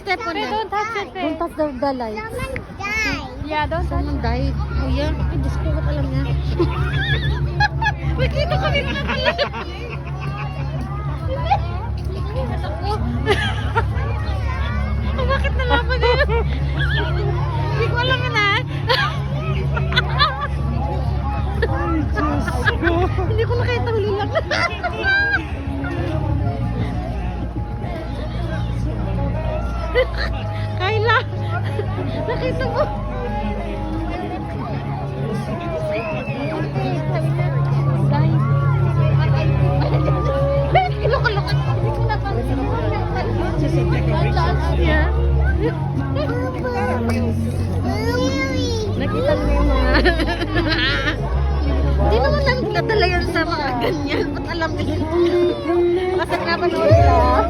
step on it. Don't touch it. Don't touch the light. Yeah, don't touch Someone died. Kuya, ay, Diyos ko, ba't alam niya? Nakita ko dito na pala. Ako. Bakit nalaman na yun? Hindi ko alam yun ah. Hindi ko nakita, huli lang. Kayla, nakita mo. Kilok-kilok. Hindi ko napansin. Yeah. Nakita mo yung mga... Hindi naman nadala yun sa mga ganyan. Ba't alam nila? Kasi napanood nila.